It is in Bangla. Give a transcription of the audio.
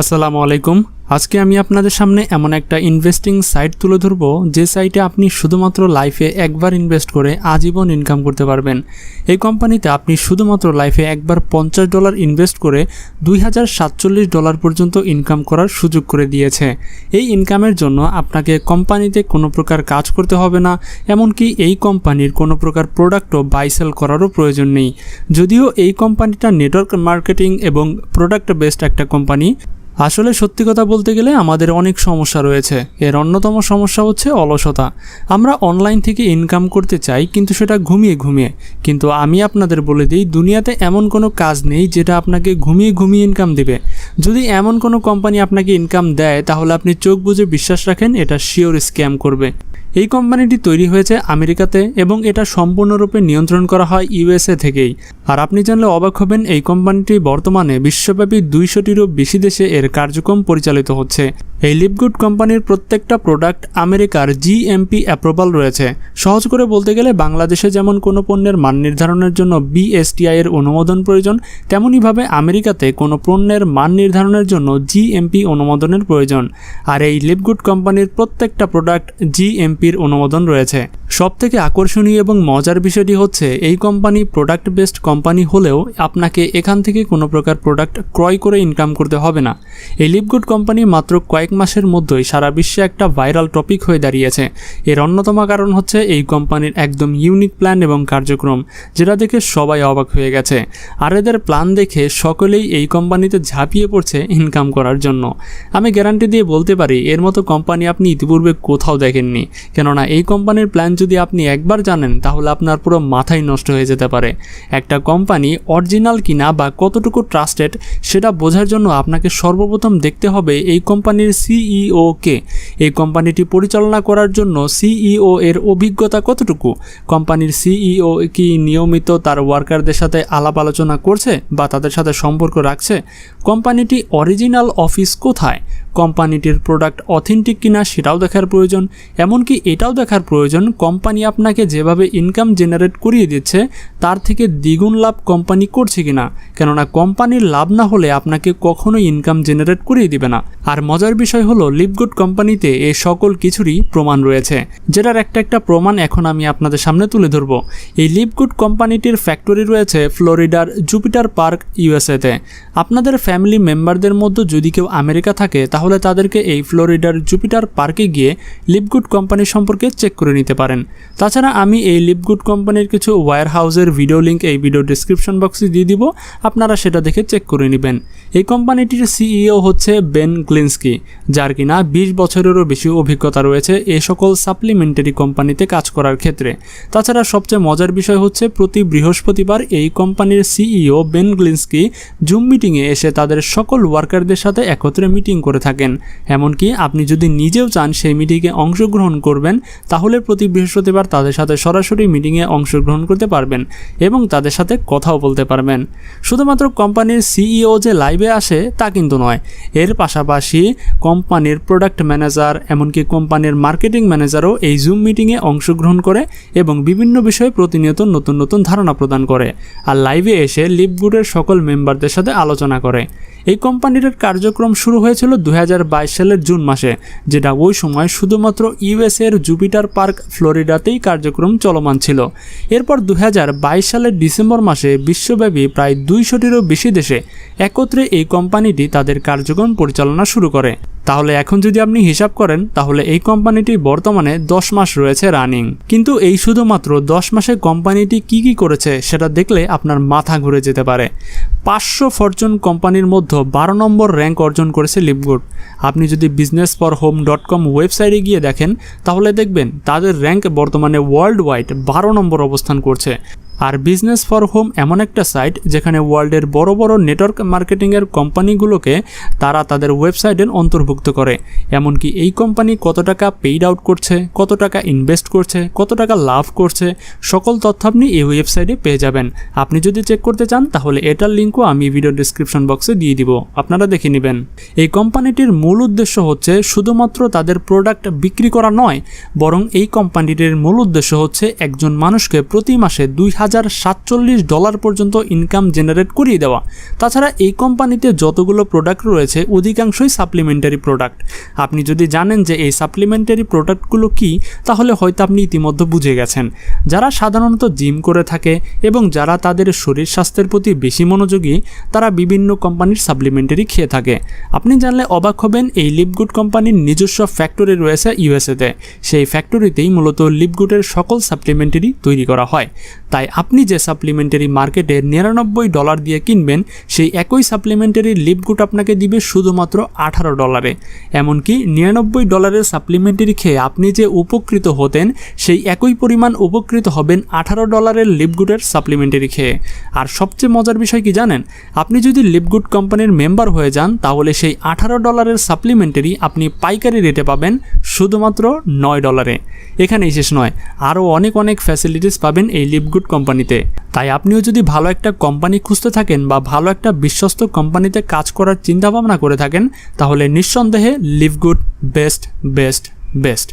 আসসালামু আলাইকুম। আজকে আমি আপনাদের সামনে এমন একটা ইনভেস্টিং সাইট তুলে ধরব যে সাইটে আপনি শুধুমাত্র লাইফে একবার ইনভেস্ট করে আজীবন ইনকাম করতে পারবেন। এই কোম্পানিতে আপনি শুধুমাত্র লাইফে একবার $50 ইনভেস্ট করে $2047 পর্যন্ত ইনকাম করার সুযোগ করে দিয়েছে। এই ইনকামের জন্য আপনাকে কোম্পানিতে কোনো প্রকার কাজ করতে হবে না, এমনকি এই কোম্পানির কোনো প্রকার প্রোডাক্টও বাই সেল করারও প্রয়োজন নেই। যদিও এই কোম্পানিটা নেটওয়ার্ক মার্কেটিং এবং প্রোডাক্ট বেসড একটা কোম্পানি, আসলে সত্যি কথা বলতে গেলে আমাদের অনেক সমস্যা রয়েছে। এর অন্যতম সমস্যা হচ্ছে অলসতা। আমরা অনলাইন থেকে ইনকাম করতে চাই, কিন্তু সেটা ঘুমিয়ে ঘুমিয়ে। কিন্তু আমি আপনাদের বলে দিই, দুনিয়াতে এমন কোনো কাজ নেই যেটা আপনাকে ঘুমিয়ে ঘুমিয়ে ইনকাম দেবে। যদি এমন কোনো কোম্পানি আপনাকে ইনকাম দেয়, তাহলে আপনি চোখ বুজে বিশ্বাস রাখেন এটা শিওর স্ক্যাম করবে। এই কোম্পানিটি তৈরি হয়েছে আমেরিকাতে এবং এটা সম্পূর্ণরূপে নিয়ন্ত্রণ করা হয় ইউএসএ থেকেই। আর আপনি জানলে অবাক হবেন, এই কোম্পানিটি বর্তমানে বিশ্বব্যাপী 200টিরও বেশি দেশে এর কার্যক্রম পরিচালিত হচ্ছে। এই লিভগুড কোম্পানির প্রত্যেকটা প্রোডাক্ট আমেরিকার জিএমপি অ্যাপ্রুভাল রয়েছে। সহজ করে বলতে গেলে বাংলাদেশে যেমন কোনো পণ্যের মান নির্ধারণের জন্য বিএসটিআই এর অনুমোদন প্রয়োজন, তেমনইভাবে আমেরিকাতে কোনো পণ্যের মান নির্ধারণের জন্য জিএমপি অনুমোদনের প্রয়োজন। আর এই লিভগুড কোম্পানির প্রত্যেকটা প্রোডাক্ট জিএমপির অনুমোদন রয়েছে। সবথেকে আকর্ষণীয় এবং মজার বিষয়টি হচ্ছে, এই কোম্পানি প্রোডাক্ট বেসড কোম্পানি হলেও আপনাকে এখান থেকে কোনো প্রকার প্রোডাক্ট ক্রয় করে ইনকাম করতে হবে না। এই লিভগুড কোম্পানি মাত্র কয়েক মাসের মধ্যেই সারা বিশ্বে একটা ভাইরাল টপিক হয়ে দাঁড়িয়েছে। এর অন্যতম কারণ হচ্ছে এই কোম্পানির একদম ইউনিক প্ল্যান এবং কার্যক্রম, যেটা দেখে সবাই অবাক হয়ে গেছে। আর এদের প্ল্যান দেখে সকলেই এই কোম্পানিতে ঝাঁপিয়ে পড়ছে ইনকাম করার জন্য। আমি গ্যারান্টি দিয়ে বলতে পারি, এর মতো কোম্পানি আপনি ইতিপূর্বে কোথাও দেখেননি। কেননা এই কোম্পানির প্ল্যান যদি আপনি একবার জানেন, তাহলে আপনার পুরো মাথাই নষ্ট হয়ে যেতে পারে। একটা কোম্পানি অরিজিনাল কিনা বা কতটুকু ট্রাস্টেড সেটা বোঝার জন্য আপনাকে সর্বপ্রথম দেখতে হবে এই কোম্পানির সিইও কে। এই কোম্পানিটি পরিচালনা করার জন্য সিইও এর অভিজ্ঞতা কতটুকু, কোম্পানির সিইও কি নিয়মিত তার ওয়ার্কারদের সাথে আলাপ আলোচনা করছে বা তাদের সাথে সম্পর্ক রাখছে, কোম্পানিটি অরিজিনাল অফিস কোথায়, কোম্পানিটির প্রোডাক্ট অথেন্টিক কিনা সেটাও দেখার প্রয়োজন। এমনকি এটাও দেখার প্রয়োজন, কোম্পানি আপনাকে যেভাবে ইনকাম জেনারেট করিয়ে দিচ্ছে তার থেকে দ্বিগুণ লাভ কোম্পানি করছে কিনা। কেননা কোম্পানির লাভ না হলে আপনাকে কখনোই ইনকাম জেনারেট করিয়ে দিবে না। আর মজার বিষয় হলো, লিভগুড কোম্পানিতে এই সকল কিছুরই প্রমাণ রয়েছে, যেটার একটা প্রমাণ এখন আমি আপনাদের সামনে তুলে ধরব। এই লিভগুড কোম্পানিটির ফ্যাক্টরি রয়েছে ফ্লোরিডার জুপিটার পার্ক, ইউএসএতে। আপনাদের ফ্যামিলি মেম্বারদের মধ্যে যদি কেউ আমেরিকা থাকে, তাহলে তাদেরকে এই ফ্লোরিডার জুপিটার পার্কে গিয়ে লিভগুড কোম্পানি সম্পর্কে চেক করে নিতে পারেন। তাছাড়া আমি এই লিভগুড কোম্পানির কিছু ওয়্যার হাউসের ভিডিও লিঙ্ক এই ভিডিও ডিসক্রিপশন বক্সে দিয়ে দিব, আপনারা সেটা দেখে চেক করে নেবেন। এই কোম্পানিটির সিইও হচ্ছে বেন গ্লিন্সকি, যার কিনা 20 বছরেরও বেশি অভিজ্ঞতা রয়েছে এই সকল সাপ্লিমেন্টারি কোম্পানিতে কাজ করার ক্ষেত্রে। তাছাড়া সবচেয়ে মজার বিষয় হচ্ছে, প্রতি বৃহস্পতিবার এই কোম্পানির সিইও বেন গ্লিন্সকি জুম মিটিংয়ে এসে তাদের সকল ওয়ার্কারদের সাথে একত্রে মিটিং করে থাকেন। এমনকি আপনি যদি নিজেও চান সেই মিটিংয়ে অংশগ্রহণ করবেন, তাহলে প্রতি বৃহস্পতিবার তাদের সাথে সরাসরি মিটিংয়ে অংশগ্রহণ করতে পারবেন এবং তাদের সাথে কথাও বলতে পারবেন। শুধুমাত্র কোম্পানির সিইও যে লাইভে আসে তা কিন্তু নয়, এর পাশাপাশি কোম্পানির প্রোডাক্ট ম্যানেজার, এমনকি কোম্পানির মার্কেটিং ম্যানেজারও এই জুম মিটিংয়ে অংশগ্রহণ করে এবং বিভিন্ন বিষয়ে প্রতিনিয়ত নতুন নতুন ধারণা প্রদান করে, আর লাইভে এসে লিভগুডের সকল মেম্বারদের সাথে আলোচনা করে। এই কোম্পানির কার্যক্রম শুরু হয়েছিল 2022 সালের জুন মাসে, যেটা ওই সময় শুধুমাত্র ইউএসএর জুপিটার পার্ক ফ্লোরিডাতেই কার্যক্রম চলমান ছিল। এরপর 2022 সালের ডিসেম্বর মাসে বিশ্বব্যাপী প্রায় 200টিরও বেশি দেশে একত্রে এই কোম্পানিটি তাদের কার্যক্রম পরিচালনা শুরু করে। তাহলে এখন যদি আপনি হিসাব করেন, তাহলে এই কোম্পানিটি বর্তমানে 10 মাস রয়েছে রানিং। কিন্তু এই শুধুমাত্র 10 মাসে কোম্পানিটি কি করেছে সেটা দেখলে আপনার মাথা ঘুরে যেতে পারে। 500 ফরচুন কোম্পানির মধ্যে 12 নম্বর র্যাঙ্ক অর্জন করেছে লিভগুড। আপনি যদি businessforhome.com ওয়েবসাইটে গিয়ে দেখেন, তাহলে দেখবেন তাদের র্যাঙ্ক বর্তমানে ওয়ার্ল্ড ওয়াইড 12 নম্বর অবস্থান করছে। আর বিজনেস ফর হোম এমন একটা সাইট যেখানে ওয়ার্ল্ডের বড় বড় নেটওয়ার্ক মার্কেটিংয়ের কোম্পানিগুলোকে তারা তাদের ওয়েবসাইটের অন্তর্ভুক্ত করে। এমনকি এই কোম্পানি কত টাকা পেইড আউট করছে, কত টাকা ইনভেস্ট করছে, কত টাকা লাভ করছে, সকল তথ্য আপনি এই ওয়েবসাইটে পেয়ে যাবেন। আপনি যদি চেক করতে চান, তাহলে এটার লিঙ্কও আমি ভিডিও ডিসক্রিপশন বক্সে দিয়ে দিব, আপনারা দেখে নেবেন। এই কোম্পানিটির মূল উদ্দেশ্য হচ্ছে শুধুমাত্র তাদের প্রোডাক্ট বিক্রি করা নয়, বরং এই কোম্পানিটির মূল উদ্দেশ্য হচ্ছে একজন মানুষকে প্রতি মাসে $2,000 $1047 পর্যন্ত ইনকাম জেনারেট করিয়ে দেওয়া। তাছাড়া এই কোম্পানিতে যতগুলো প্রোডাক্ট রয়েছে অধিকাংশই সাপ্লিমেন্টারি প্রোডাক্ট। আপনি যদি জানেন যে এই সাপ্লিমেন্টারি প্রোডাক্টগুলো কী, তাহলে হয়তো আপনি ইতিমধ্যে বুঝে গেছেন। যারা সাধারণত জিম করে থাকে এবং যারা তাদের শরীর স্বাস্থ্যের প্রতি বেশি মনোযোগী, তারা বিভিন্ন কোম্পানির সাপ্লিমেন্টারি খেয়ে থাকে। আপনি জানলে অবাক হবেন, এই লিভগুড কোম্পানির নিজস্ব ফ্যাক্টরি রয়েছে ইউএসএতে। সেই ফ্যাক্টরিতেই মূলত লিভগুডের সকল সাপ্লিমেন্টারি তৈরি করা হয়। তাই আপনি যে সাপ্লিমেন্টারি মার্কেটে $99 দিয়ে কিনবেন, সেই একই সাপ্লিমেন্টারি লিভগুড আপনাকে দিবে শুধুমাত্র $18। এমনকি $99 সাপ্লিমেন্টারি খেয়ে আপনি যে উপকৃত হতেন, সেই একই পরিমাণ উপকৃত হবেন $18 লিভগুডের সাপ্লিমেন্টারি খেয়ে। আর সবচেয়ে মজার বিষয় কি জানেন, আপনি যদি লিভগুড কোম্পানির মেম্বার হয়ে যান, তাহলে সেই $18 সাপ্লিমেন্টারি আপনি পাইকারি রেটে পাবেন শুধুমাত্র $9। এখানেই শেষ নয়, আরও অনেক ফ্যাসিলিটিস পাবেন এই লিভগুড কোম্পানিতে। তাই আপনিও যদি ভালো একটা কোম্পানি খুঁজতে থাকেন বা ভালো একটা বিশ্বস্ত কোম্পানিতে কাজ করার চিন্তাভাবনা করে থাকেন, তাহলে নিঃসন্দেহে লিভগুড বেস্ট।